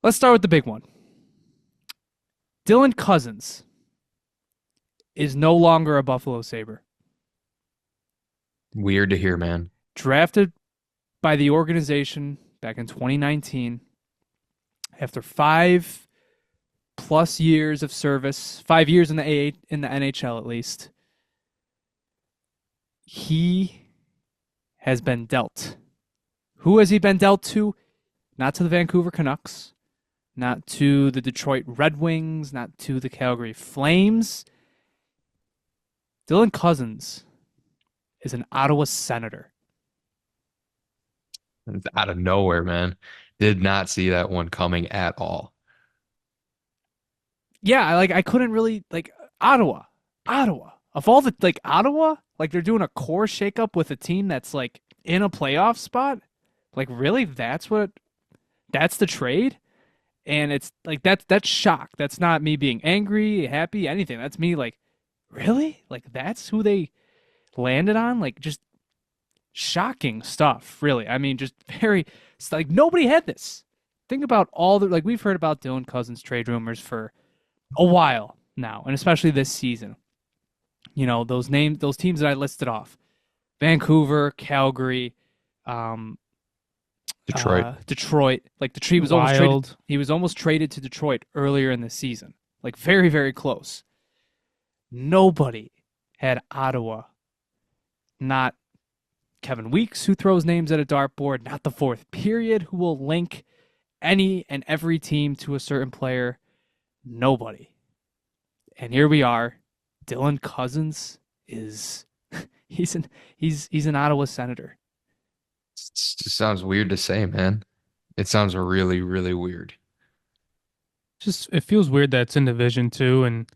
Let's start with the big one. Dylan Cozens is no longer a Buffalo Sabre. Weird to hear, man. Drafted by the organization back in 2019 after 5+ years of service, 5 years in the NHL at least. He has been dealt. Who has he been dealt to? Not to the Vancouver Canucks, not to the Detroit Red Wings, not to the Calgary Flames. Dylan Cozens is an Ottawa Senator. It's out of nowhere, man. Did not see that one coming at all. Yeah, I couldn't really like Ottawa. Ottawa. Of all the Ottawa, like they're doing a core shakeup with a team that's like in a playoff spot. Like really, that's the trade? And it's like that's shock. That's not me being angry, happy, anything. That's me like, really? Like that's who they landed on? Like just shocking stuff, really. I mean, just very like nobody had this. Think about all the like we've heard about Dylan Cousins trade rumors for a while now, and especially this season. You know, those teams that I listed off. Vancouver, Calgary, um, Detroit. Detroit. Like the tree was almost traded. Wild. He was almost traded to Detroit earlier in the season. Like very, very close. Nobody had Ottawa. Not Kevin Weeks, who throws names at a dartboard. Not the fourth period, who will link any and every team to a certain player. Nobody. And here we are. Dylan Cozens is he's an he's an Ottawa Senator. Just sounds weird to say, man. It sounds really, really weird. Just it feels weird that it's in Division Two, and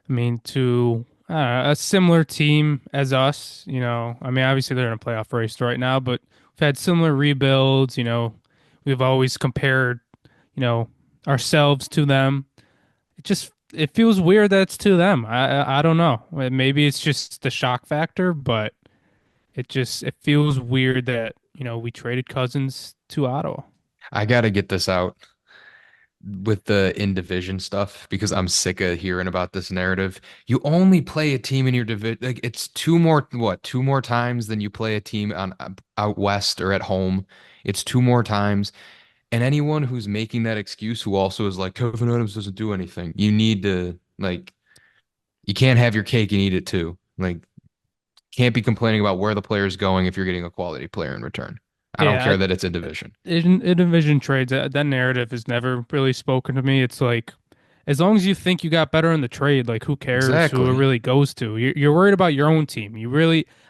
I mean to a similar team as us. I mean obviously they're in a playoff race right now, but we've had similar rebuilds. We've always compared, you know, ourselves to them. It feels weird that it's to them. I don't know. Maybe it's just the shock factor, but it feels weird that we traded Cousins to Ottawa. I gotta get this out with the in division stuff because I'm sick of hearing about this narrative. You only play a team in your division. Like it's two more times than you play a team on out west or at home. It's two more times. And anyone who's making that excuse who also is like Kevin Adams doesn't do anything, you need to like you can't have your cake and eat it too. Like can't be complaining about where the player is going if you're getting a quality player in return. I don't Yeah, care that it's a division. in division trades, that narrative has never really spoken to me. It's like, as long as you think you got better in the trade, like who cares who it Exactly. really goes to? You're worried about your own team.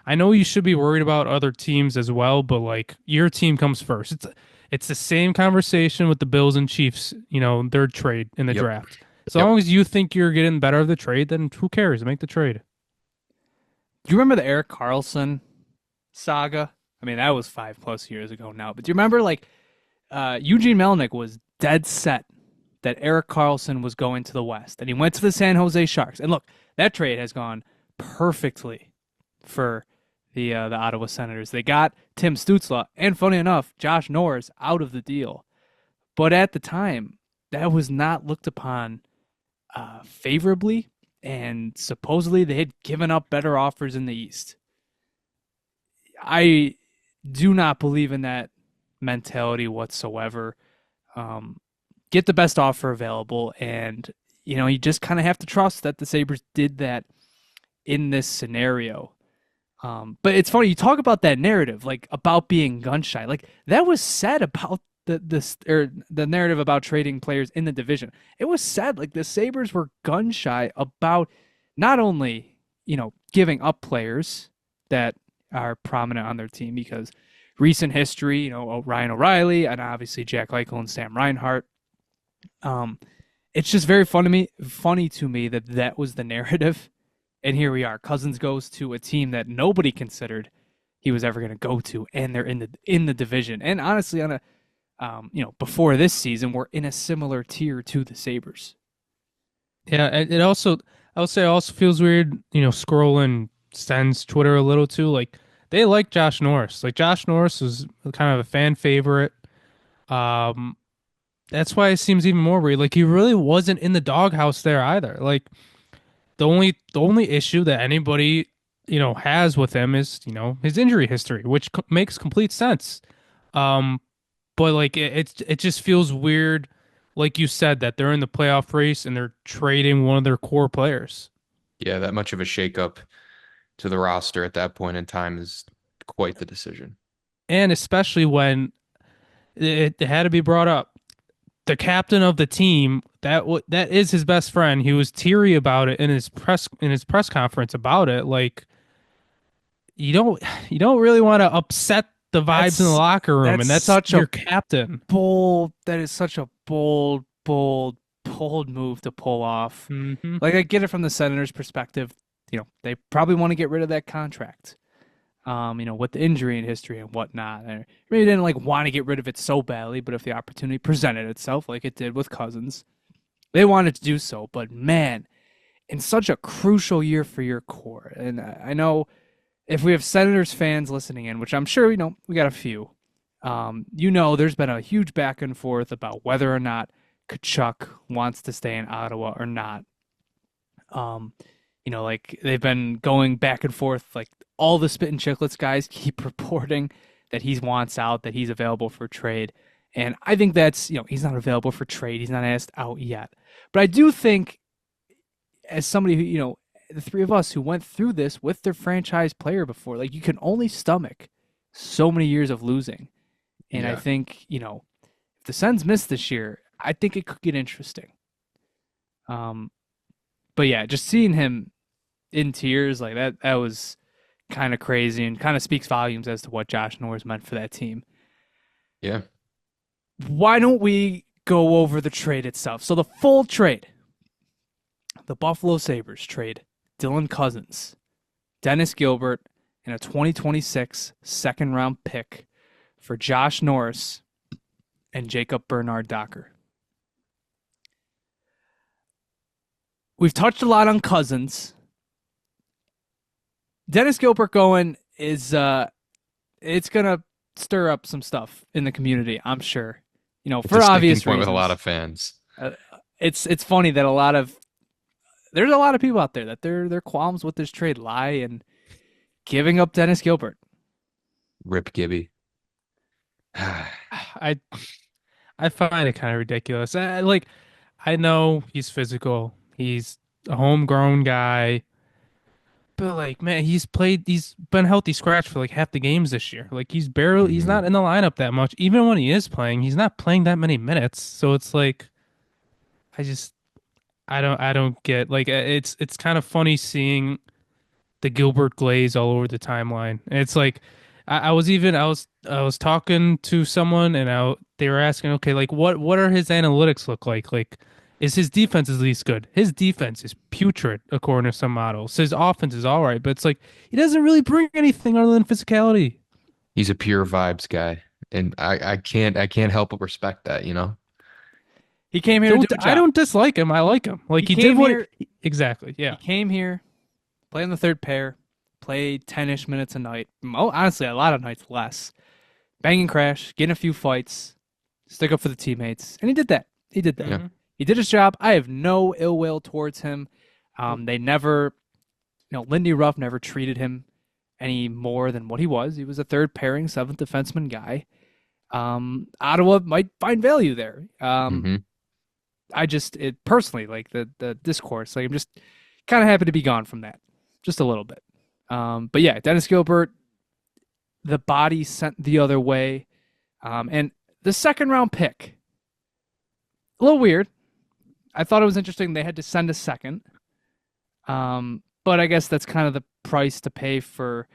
I know you should be worried about other teams as well, but like your team comes first. It's the same conversation with the Bills and Chiefs, their trade in the Yep. draft. As Yep. long as you think you're getting better of the trade, then who cares? Make the trade. Do you remember the Eric Carlson saga? I mean, that was 5+ years ago now. But do you remember Eugene Melnick was dead set that Eric Carlson was going to the West, and he went to the San Jose Sharks. And look, that trade has gone perfectly for the Ottawa Senators. They got Tim Stützle and, funny enough, Josh Norris out of the deal. But at the time, that was not looked upon favorably, and supposedly they had given up better offers in the East. I do not believe in that mentality whatsoever. Um, get the best offer available, and you just kind of have to trust that the Sabres did that in this scenario. But it's funny you talk about that narrative, like about being gun shy. Like that was said about the narrative about trading players in the division. It was said like the Sabres were gun shy about not only giving up players that are prominent on their team because recent history, Ryan O'Reilly and obviously Jack Eichel and Sam Reinhart. Um, it's just very funny to me that that was the narrative, and here we are. Cousins goes to a team that nobody considered he was ever going to go to, and they're in the division. And honestly, on a before this season, we're in a similar tier to the Sabres. Yeah, it also, I would say, it also feels weird, scrolling Sens Twitter a little too. Like they like Josh Norris. Like Josh Norris is kind of a fan favorite. Um, that's why it seems even more weird. Like he really wasn't in the doghouse there either. Like the only issue that anybody has with him is his injury history, which makes complete sense. Um, but like it just feels weird, like you said, that they're in the playoff race and they're trading one of their core players. Yeah, that much of a shakeup to the roster at that point in time is quite the decision. And especially when it had to be brought up. The captain of the team, that is his best friend. He was teary about it in his press conference about it. Like you don't you don't really want to upset the vibes in the That's locker room, that's and that's such your a captain. bold. That is such a bold, bold, bold move to pull off. Hmm. Like I get it from the Senators' perspective. They probably want to get rid of that contract. With the injury and history and whatnot. I really didn't like want to get rid of it so badly, but if the opportunity presented itself, like it did with Cozens, they wanted to do so. But man, in such a crucial year for your core, and I know if we have Senators fans listening in, which I'm sure we got a few. There's been a huge back and forth about whether or not Kachuk wants to stay in Ottawa or not. Like they've been going back and forth. Like all the Spit and Chicklets guys keep reporting that he wants out, that he's available for trade. And I think that's, he's not available for trade. He's not asked out yet. But I do think, as somebody who, the three of us who went through this with their franchise player before, like you can only stomach so many years of losing. And I Yeah. think, if the Sens miss this year, I think it could get interesting. Um, but yeah, just seeing him in tears like that was kind of crazy and kind of speaks volumes as to what Josh Norris meant for that team. Yeah. Why don't we go over the trade itself? So the full trade, the Buffalo Sabres trade Dylan Cozens, Dennis Gilbert, and a 2026 second round pick for Josh Norris and Jacob Bernard Docker. We've touched a lot on Cozens. Dennis Gilbert going is it's gonna stir up some stuff in the community, I'm sure. It's For a sticking obvious point reasons. with a lot of fans. It's funny that there's a lot of people out there that their qualms with this trade lie in giving up Dennis Gilbert. Rip Gibby. I I find it kind of ridiculous. I know he's physical. He's a homegrown guy. But like, man, he's been healthy scratch for like half the games this year. Like he's Mhm. not in the lineup that much. Even when he is playing, he's not playing that many minutes. So it's like, I just, I don't get like it's kind of funny seeing the Gilbert glaze all over the timeline. And it's like I was talking to someone and they were asking, okay, like what are his analytics look like? Like is his defense at least good? His defense is putrid according to some models. His offense is all right, but it's like he doesn't really bring anything other than physicality. He's a pure vibes guy. And I can't help but respect that, you know? He came here to do a I job. don't dislike him. I like him. Like He he did came what here. exactly. He Yeah. came here, played on the third pair, played 10-ish minutes a night. Honestly, a lot of nights less. Bang and crash, get in a few fights, stick up for the teammates, and he did that. He did that. Yeah. Mhm. He did his job. I have no ill will towards him. They never, Lindy Ruff never treated him any more than what he was. He was a third pairing, seventh defenseman guy. Ottawa might find value there. hmm It personally, like the discourse, like I'm just kind of happy to be gone from that, just a little bit. But yeah, Dennis Gilbert, the body sent the other way, and the second round pick, a little weird. I thought it was interesting they had to send a second, but I guess that's kind of the price to pay for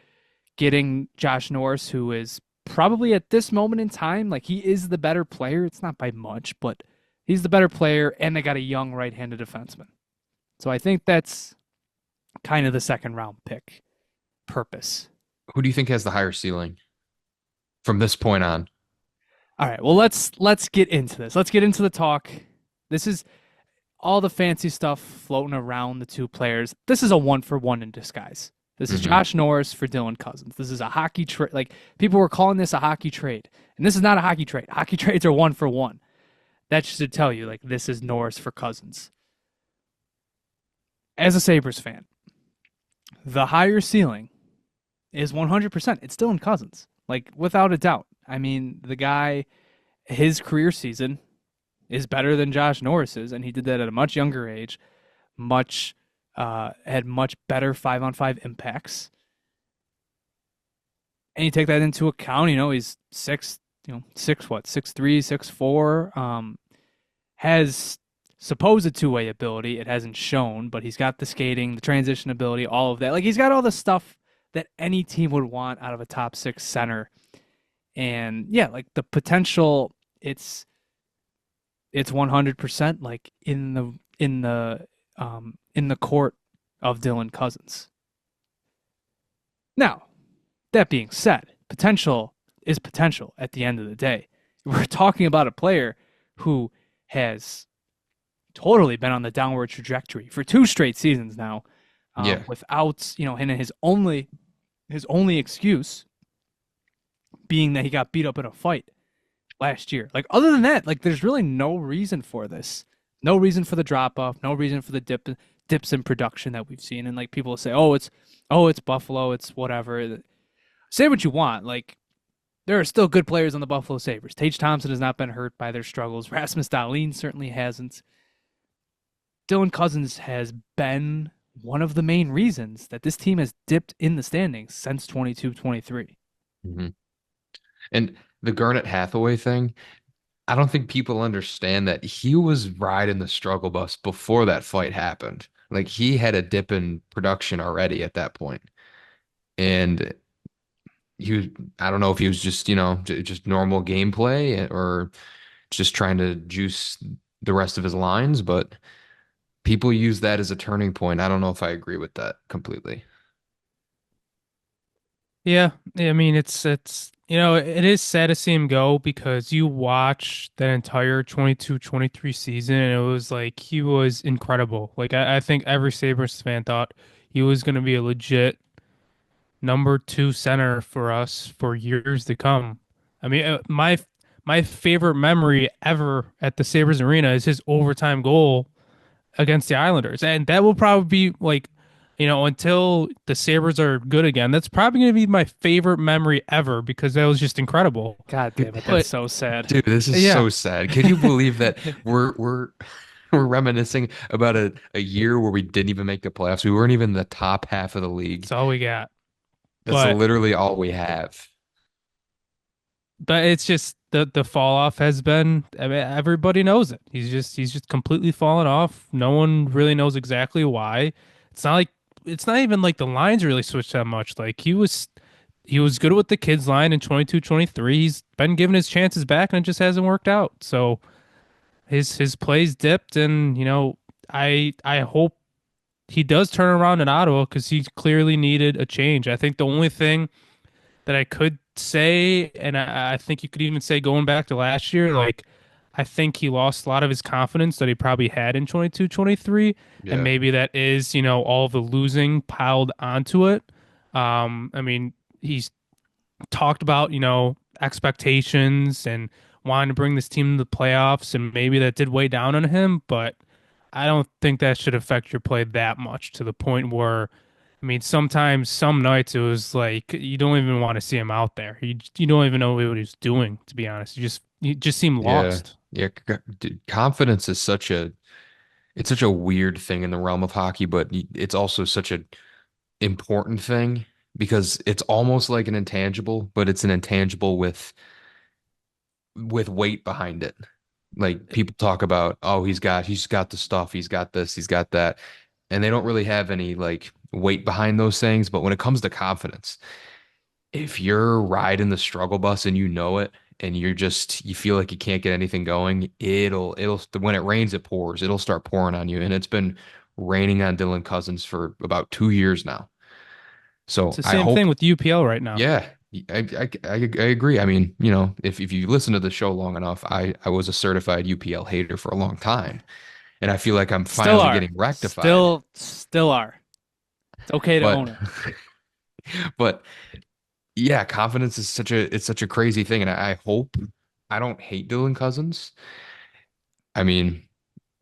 getting Josh Norris, who is probably at this moment in time, like he is the better player. It's not by much, but he's the better player, and they got a young right-handed defenseman. So I think that's kind of the second round pick purpose. Who do you think has the higher ceiling from this point on? All right, well let's get into this. Let's get into the talk. This is all the fancy stuff floating around the two players. This is a 1-for-1 in disguise. This is Mhm. Josh Norris for Dylan Cozens. This is a hockey trade. Like people were calling this a hockey trade, and this is not a hockey trade. Hockey trades are 1-for-1. That should tell you like this is Norris for Cozens. As a Sabres fan, the higher ceiling is 100%. It's still in Cozens, like without a doubt. I mean, the guy, his career season is better than Josh Norris's, and he did that at a much younger age, much had much better 5-on-5 impacts. And you take that into account, he's six, six what, 6'3", 6'4", has supposed two-way ability. It hasn't shown, but he's got the skating, the transition ability, all of that. Like he's got all the stuff that any team would want out of a top six center. And yeah, like the potential, it's 100% like in the court of Dylan Cozens. Now, that being said, potential is potential at the end of the day. We're talking about a player who has totally been on the downward trajectory for 2 straight seasons now, Yeah. without and his only excuse being that he got beat up in a fight last year. Like other than that, like there's really no reason for this. No reason for the drop off, no reason for the dips in production that we've seen. And like people say, it's Buffalo, it's whatever. Say what you want. Like there are still good players on the Buffalo Sabres. Tage Thompson has not been hurt by their struggles. Rasmus Dahlin certainly hasn't. Dylan Cozens has been one of the main reasons that this team has dipped in the standings since 22-23. Mm-hmm. And the Garnet Hathaway thing, I don't think people understand that he was riding the struggle bus before that fight happened. Like he had a dip in production already at that point. And he was, I don't know if he was just, just normal gameplay or just trying to juice the rest of his lines, but people use that as a turning point. I don't know if I agree with that completely. Yeah, I mean it's it is sad to see him go because you watch that entire 22-23 season and it was like he was incredible. Like I think every Sabres fan thought he was going to be a legit number 2 center for us for years to come. I mean, my favorite memory ever at the Sabres arena is his overtime goal against the Islanders. And that will probably be like, until the Sabres are good again, that's probably going to be my favorite memory ever because that was just incredible. God damn it, But that's so sad. Dude, this is yeah, so sad. Can you believe that we're reminiscing about a year where we didn't even make the playoffs? We weren't even in the top half of the league. that's all we got. That's But literally all we have. it's just the fall off has been, I mean, everybody knows it. He's just completely fallen off. No one really knows exactly why. It's not even like the lines really switched that much. Like he was good with the kids line in 22-23. He's been given his chances back and it just hasn't worked out. So his plays dipped and I hope he does turn around in Ottawa because he clearly needed a change. I think the only thing that I could say, and I think you could even say going back to last year, like I think he lost a lot of his confidence that he probably had in 22-23, and Yeah. maybe that is, all the losing piled onto it. I mean, he's talked about, expectations and wanting to bring this team to the playoffs, and maybe that did weigh down on him, but I don't think that should affect your play that much to the point where I mean, sometimes, some nights it was like you don't even want to see him out there. You don't even know what he's doing, to be honest. You just seem Yeah. lost. Yeah. Dude, confidence is it's such a weird thing in the realm of hockey, but it's also such a important thing because it's almost like an intangible, but it's an intangible with weight behind it. Like people talk about, oh, he's got the stuff, he's got this, he's got that, and they don't really have any like weight behind those things. But when it comes to confidence, if you're riding the struggle bus and you know it, and you feel like you can't get anything going, it'll when it rains, it pours. It'll start pouring on you, and it's been raining on Dylan Cousins for about 2 years now. It's So the I same thing hope, with UPL right now. yeah, I agree. I mean, if you listen to the show long enough, I was a certified UPL hater for a long time, and I feel like I'm Still finally are. getting rectified. Still are. It's okay to But own it. but yeah, confidence is such a crazy thing, and I hope I don't hate Dylan Cousins. I mean,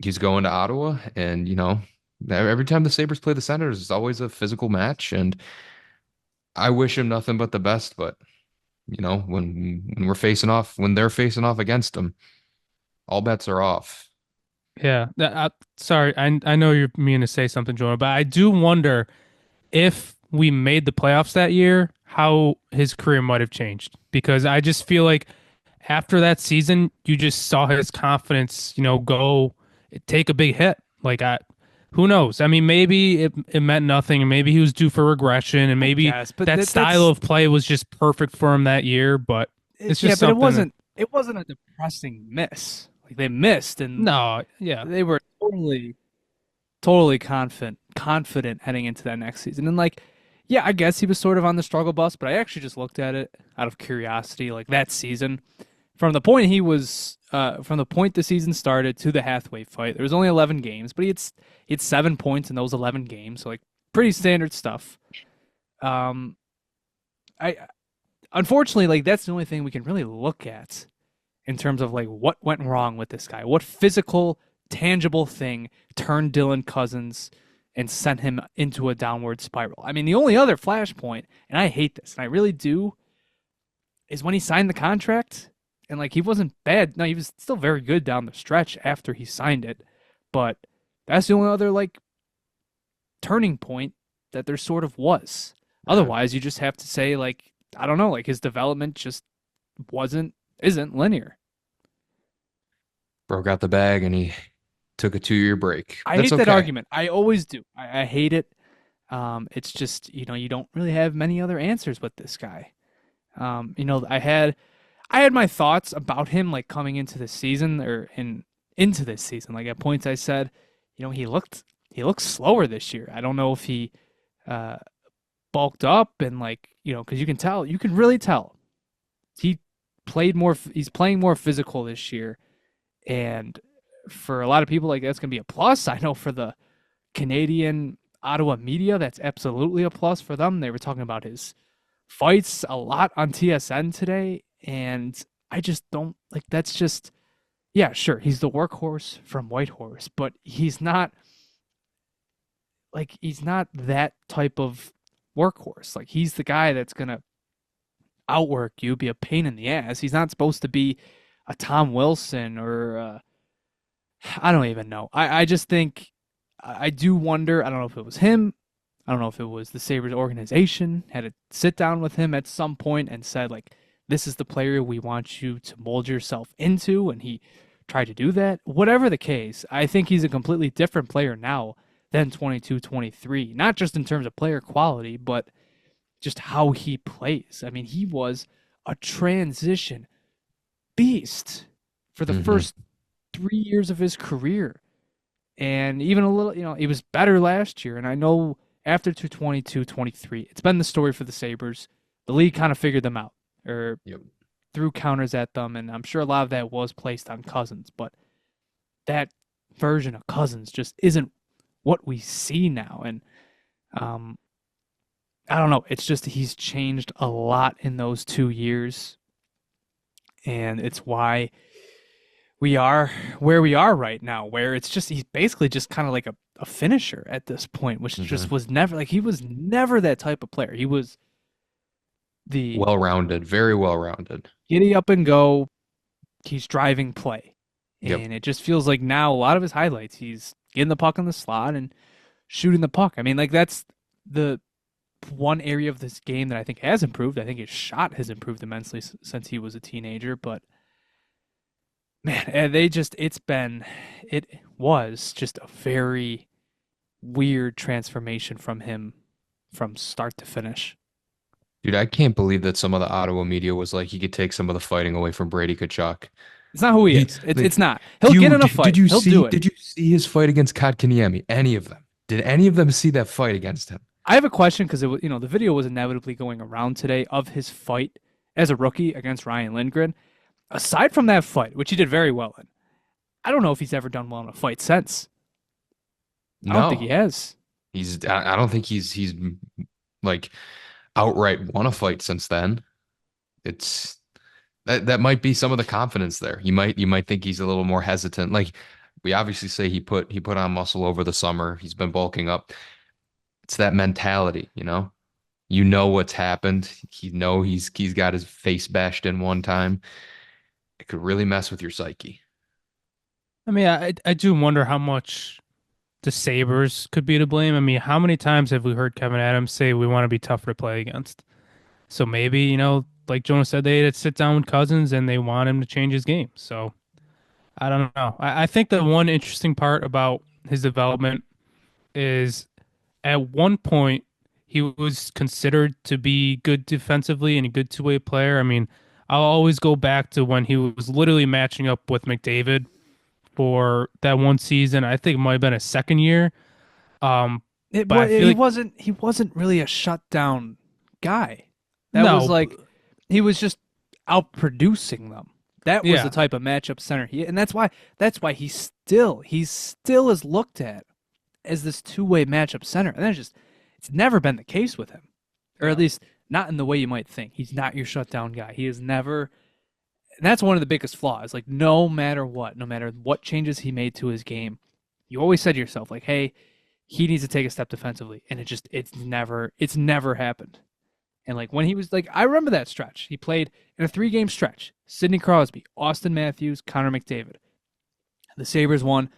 he's going to Ottawa, and every time the Sabres play the Senators, it's always a physical match, and I wish him nothing but the best. But when they're facing off against him, all bets are off. Yeah. Sorry, I know you're meaning to say something, Jonah, but I do wonder if we made the playoffs that year, how his career might have changed. Because I just feel like after that season, you just saw his confidence, go take a big hit. Who knows? I mean, maybe it meant nothing, and maybe he was due for regression, and I maybe guess, but that style of play was just perfect for him that year. But it's yeah, just but it something that, wasn't. It wasn't a depressing miss. Like they missed, and no, yeah, they were totally confident heading into that next season. And like, yeah, I guess he was sort of on the struggle bus, but I actually just looked at it out of curiosity, like that season, from the point the season started to the Hathaway fight. There was only 11 games, but he had 7 points in those 11 games, so like pretty standard stuff. Um, I unfortunately like that's the only thing we can really look at in terms of like what went wrong with this guy. What physical, tangible thing turned Dylan Cozens and sent him into a downward spiral? I mean, the only other flashpoint, and I hate this, and I really do, is when he signed the contract. And like he wasn't bad. No, he was still very good down the stretch after he signed it. But that's the only other like turning point that there sort of was. Yeah. Otherwise, you just have to say like I don't know, like his development just isn't linear. Broke out the bag, and he took a 2-year break. I That's hate that okay. argument. I always do. I hate it. It's just you don't really have many other answers with this guy. I had my thoughts about him like coming into the season into this season. Like at points I said, he looked slower this year. I don't know if he uh, bulked up and like because you can really tell he he's playing more physical this year, and for a lot of people like that's gonna be a plus. I know for the Canadian Ottawa media, that's absolutely a plus for them. They were talking about his fights a lot on TSN today, and I just don't like that's just yeah, sure, he's the workhorse from Whitehorse, but he's not that type of workhorse. Like he's the guy that's gonna outwork you, be a pain in the ass. He's not supposed to be a Tom Wilson or I don't even know. I just think I do wonder. I don't know if it was him. I don't know if it was the Sabres organization had to sit down with him at some point and said like, "This is the player we want you to mold yourself into," and he tried to do that. Whatever the case, I think he's a completely different player now than 22, 23. Not just in terms of player quality, but just how he plays. I mean, he was a transition beast for the Hmm. first 3 years of his career. And even a little, he was better last year. And I know after 222, 23, it's been the story for the Sabres. The league kind of figured them out or Yep. threw counters at them. And I'm sure a lot of that was placed on Cozens. But that version of Cozens just isn't what we see now. And um, I don't know. It's just he's changed a lot in those 2 years. And it's why we are where we are right now, where it's just he's basically just kind of like a finisher at this point, which Hmm. just was never like he was never that type of player. He was the Well-rounded, very well-rounded. giddy up and go, he's driving play. Yep. And it just feels like now a lot of his highlights, he's getting the puck in the slot and shooting the puck. I mean, like that's the one area of this game that I think has improved. I think his shot has improved immensely since he was a teenager, but man, it was just a very weird transformation from him from start to finish. Dude, I can't believe that some of the Ottawa media was like he could take some of the fighting away from Brady Kachuk. It's not who he He is. like It's not. He'll get in a did fight. you He'll do see it. his fight against Kotkaniemi? Any of them? Did any of them see that fight against him? I have a question because it was, the video was inevitably going around today of his fight as a rookie against Ryan Lindgren. Aside from that fight, which he did very well in, I don't know if he's ever done well in a fight since. I don't think he No. has. I don't think he's like outright won a fight since then. It's That might be some of the confidence there. You might think he's a little more hesitant. Like we obviously say he put on muscle over the summer. He's been bulking up. It's that mentality, you know. You know what's happened. He's got his face bashed in one time. It could really mess with your psyche. I mean, I do wonder how much the Sabres could be to blame. I mean, how many times have we heard Kevin Adams say we want to be tougher to play against? So maybe, like Jonah said, they had to sit down with Cozens and they want him to change his game. So I don't know. I think the one interesting part about his development is at one point he was considered to be good defensively and a good two-way player. I mean, I'll always go back to when he was literally matching up with McDavid for that one season. I think it might have been a second year. But I feel He like wasn't really a shutdown guy. That was no, like he was just outproducing them. That was the yeah, type of matchup center and that's why he's still is looked at as this two-way matchup center. And it's never been the case with him. Or at yeah, least not in the way you might think. He's not your shutdown guy. He is never and that's one of the biggest flaws. Like no matter what changes he made to his game, you always said to yourself, like, hey, he needs to take a step defensively. And it's never happened. And like when he was like, I remember that stretch. He played in a 3-game stretch. Sidney Crosby, Austin Matthews, Connor McDavid. The Sabres won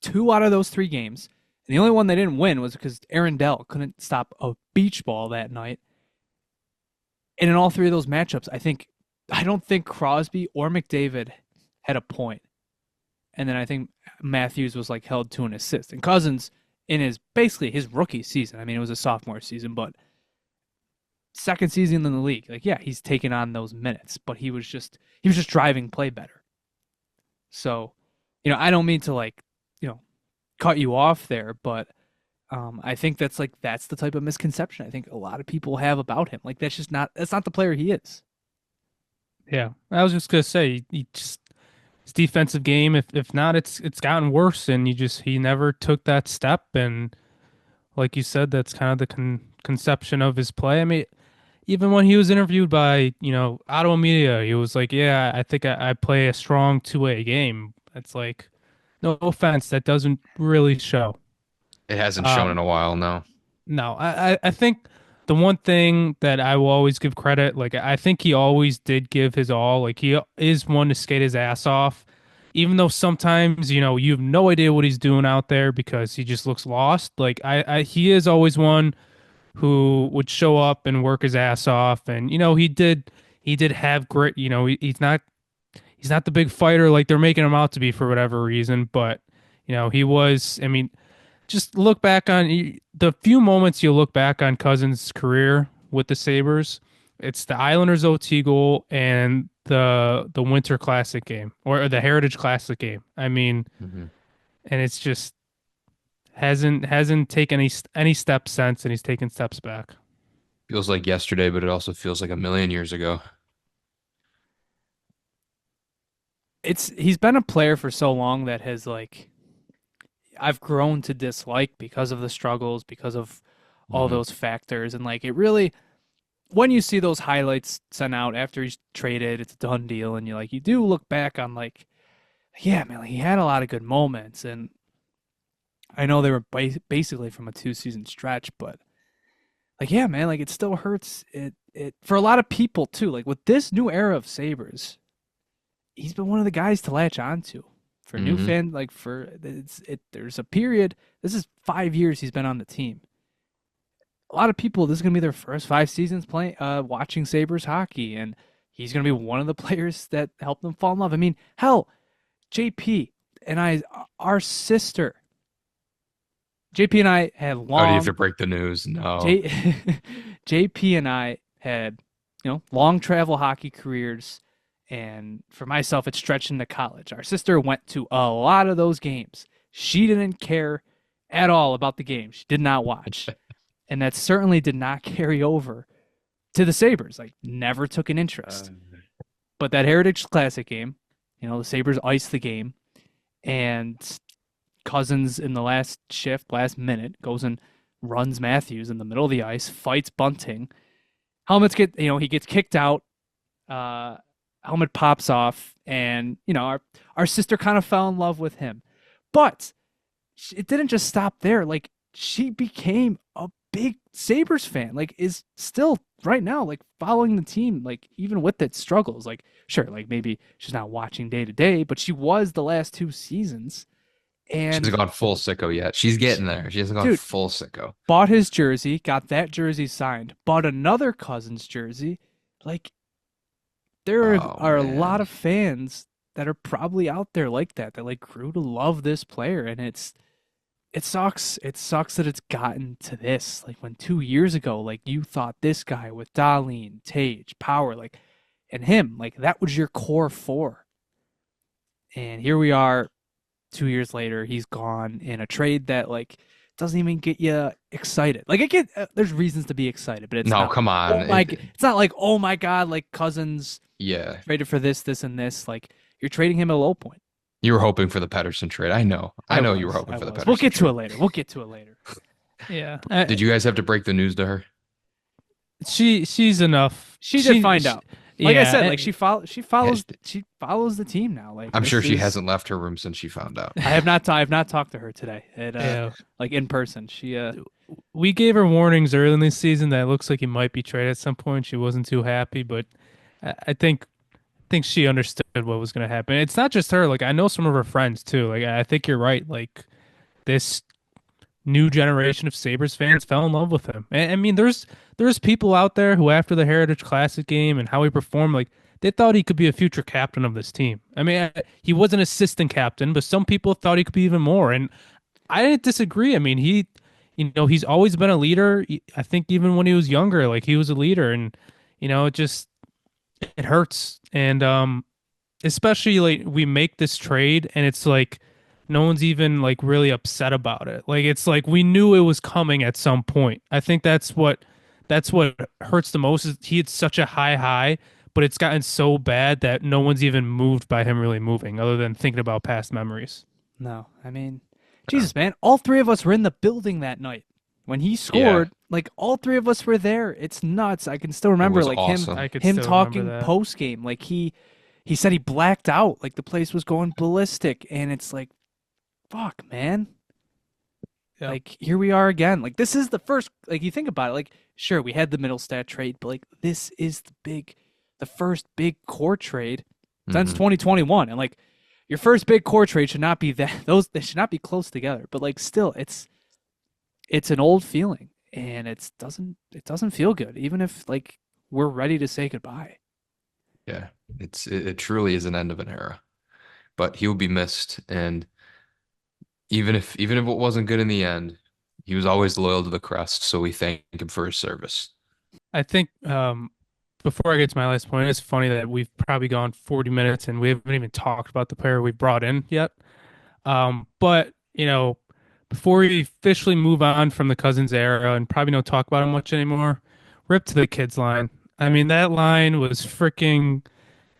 2 out of those 3 games. And the only one they didn't win was because Aaron Dell couldn't stop a beach ball that night. And in all 3 of those matchups, I don't think Crosby or McDavid had a point. And then I think Matthews was like held to an assist. And Cozens in his basically his rookie season. I mean, it was a sophomore season, but second season in the league. Like, yeah, he's taken on those minutes, but he was just driving play better. So, I don't mean to like, cut you off there, but I think that's the type of misconception I think a lot of people have about him. Like that's not the player he is. yeah. I was just gonna say he just his defensive game. If not, it's gotten worse, and he never took that step. And like you said, that's kind of the conception of his play. I mean, even when he was interviewed by Ottawa media, he was like, "Yeah, I think I play a strong two-way game." It's like, no offense, that doesn't really show. It hasn't shown in Um, a while, no. no, I think the one thing that I will always give credit, like I think he always did give his all. Like he is one to skate his ass off, even though sometimes you have no idea what he's doing out there because he just looks lost. Like he is always one who would show up and work his ass off, and he did have grit. He's not the big fighter like they're making him out to be for whatever reason, but he was. I mean, just look back on the few moments you look back on Cousins' career with the Sabres. It's the Islanders OT goal and the Winter Classic game or the Heritage Classic game. I mean, Mhm. and it's just hasn't taken any steps since, and he's taken steps back. Feels like yesterday, but it also feels like a million years ago. He's been a player for so long that has like I've grown to dislike because of the struggles, because of all Hmm. those factors, and like it really when you see those highlights sent out after he's traded, it's a done deal, and you do look back on like, yeah, man, like, he had a lot of good moments, and I know they were basically from a 2-season stretch, but like, yeah, man, like it still hurts. It for a lot of people too. Like with this new era of Sabres, he's been one of the guys to latch onto for new Hmm. fan. Like for there's a period. This is 5 years he's been on the team. A lot of people, this is gonna be their first 5 seasons playing, watching Sabres hockey, and he's gonna be one of the players that helped them fall in love. I mean, hell, JP and our sister, JP and I had Oh, do you have to long break the news? No. J, JP and I had long travel hockey careers, and for myself, it stretched into college. Our sister went to a lot of those games. She didn't care at all about the game. She did not watch. And that certainly did not carry over to the Sabres. Like, never took an Uh, interest. But that Heritage Classic game, the Sabres iced the game, and Cozens in the last shift, last minute, goes and runs Matthews in the middle of the ice, fights bunting. Helmets he gets kicked out. Uh, helmet pops off, and our sister kind of fell in love with him. But it didn't just stop there. Like, she became a big Sabres fan. Like, is still right now like following the team, like even with its struggles. Like, sure, like maybe she's not watching day to day, but she was the last 2 seasons. She And hasn't gone full sicko yet. She's getting there. She hasn't gone dude, full sicko. bought his jersey, got that jersey signed, bought another Cozens jersey. Like, there Oh are a lot man. of fans that are probably out there like that like grew to love this player, and it sucks. It sucks that it's gotten to this. Like, when 2 years ago, like, you thought this guy with Darlene, Tage, Power, like, and him, like, that was your core four. And here we are 2 years later, he's gone in a trade that, like, doesn't even get you excited. Like, there's reasons to be excited, but it's No, not come like, on. it's not like, oh my God, like Cozens Yeah. traded for this, and this. Like, you're trading him at a low point. You were hoping for the Pedersen trade. I know. I know you were hoping I for the was. Pedersen We'll get to trade. it later. We'll get to it later. Yeah. Did you guys have to break the news to her? She's enough. She did find out. Like I Yeah, said, like she follows Has- she follows the team now. Like, I'm this sure she is- hasn't left her room since she found out. I have not talked to her today. yeah. Like, in person. She We gave her warnings early in the season that it looks like he might be traded at some point. She wasn't too happy, but I think she understood what was going to happen. It's not just her. Like, I know some of her friends too. Like, I think you're right. Like, this new generation of Sabres fans fell in love with him. And I mean, there's people out there who, after the Heritage Classic game and how he performed, like, they thought he could be a future captain of this team. I mean, he was an assistant captain, but some people thought he could be even more. And I didn't disagree. I mean, he's always been a leader. I think even when he was younger, like, he was a leader, and it hurts. And especially, like, we make this trade and it's like no one's even like really upset about it. Like, it's like we knew it was coming at some point. I think that's what hurts the most, is he had such a high, but it's gotten so bad that no one's even moved by him really moving, other than thinking about past memories. No, I mean, Jesus, man, all three of us were in the building that night when he Yeah. scored. Like, all three of us were there. It's nuts. I can still remember, was like, awesome. I could him still talking remember that. post game. Like, he said he blacked out. Like, the place was going ballistic, and it's like, fuck, man. Yeah. Like, here we are again. Like, this is the first. Like, you think about it. Like, sure, we had the Middlestat trade, but like, this is the first big core trade since Mhm. 2021, and like, your first big core trade should not be that. They should not be close together. But like, still, it's an old feeling, and it doesn't feel good, even if like we're ready to say goodbye. Yeah. It truly is an end of an era. But he will be missed. And even if it wasn't good in the end, he was always loyal to the crest. So we thank him for his service. I think before I get to my last point, it's funny that we've probably gone 40 minutes and we haven't even talked about the player we brought in yet. But before we officially move on from the Cousins era and probably don't talk about him much anymore, rip to the kids line. I mean, that line was freaking,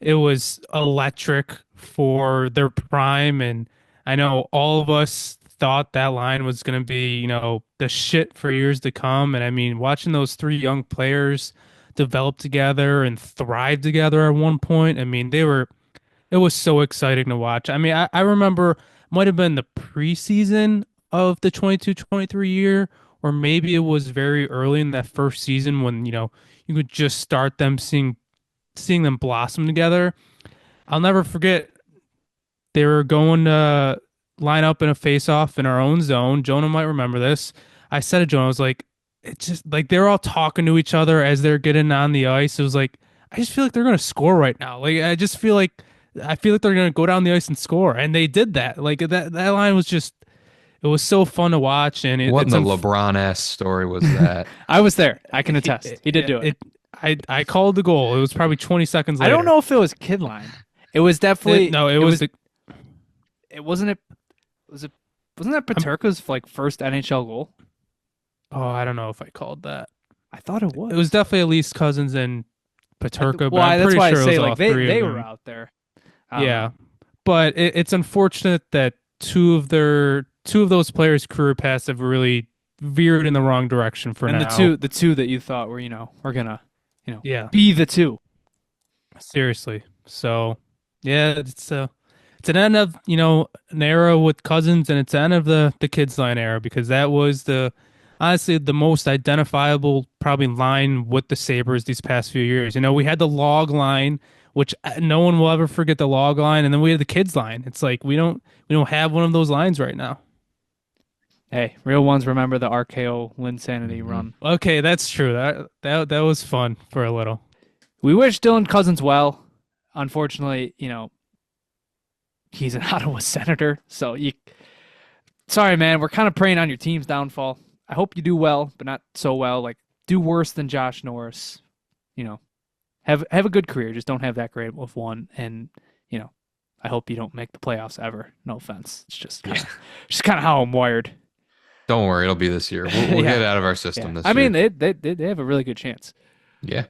it was electric for their prime. And I know all of us thought that line was going to be, the shit for years to come. And I mean, watching those three young players develop together and thrive together at one point, I mean, it was so exciting to watch. I mean, I remember, might have been the preseason of the 22-23 year, or maybe it was very early in that first season when, you could just start them seeing them blossom together. I'll never forget, they were going to line up in a face-off in our own zone. Jonah might remember this. I said to Jonah, I was like, it's just like they're all talking to each other as they're getting on the ice. It was like, I just feel like they're going to score right now. Like, I feel like they're going to go down the ice and score. And they did that. Like, that line was just, it was so fun to watch. And What in the LeBron ass story was that? I was there. I can attest. He did do it. I called the goal. It was probably 20 seconds I later. don't know if it was kid line. It was definitely No, it was the, it wasn't it. Was it? Wasn't that Paterka's like first NHL goal? oh, I don't know if I called that. I thought it was. It was definitely at least Cousins and Paterka, but Well, I'm that's pretty why sure I it say was all like three they of were them. out there. Yeah, but it's unfortunate that two of those players' career paths have really veered in the wrong direction for and now. the two that you thought were we're gonna Yeah, be the two. seriously. So yeah, it's an end of an era with Cousins, and it's the end of the kids line era because that was the honestly the most identifiable probably line with the Sabres these past few years. We had the log line, which no one will ever forget the log line, and then we had the kids line. It's like we don't have one of those lines right now. Hey, real ones remember the RKO Linsanity Hmm. run. Okay, that's true. That was fun for a little. We wish Dylan Cousins well. Unfortunately, he's an Ottawa Senator, so sorry, man. We're kind of preying on your team's downfall. I hope you do well, but not so well. Like, do worse than Josh Norris. You know, have a good career. Just don't have that great of one. And I hope you don't make the playoffs ever. No offense. It's Yeah. just kind of how I'm wired. Don't worry, it'll be this year. We'll Yeah, get it out of our yeah. system this I mean, year. they have a really good chance. Yeah.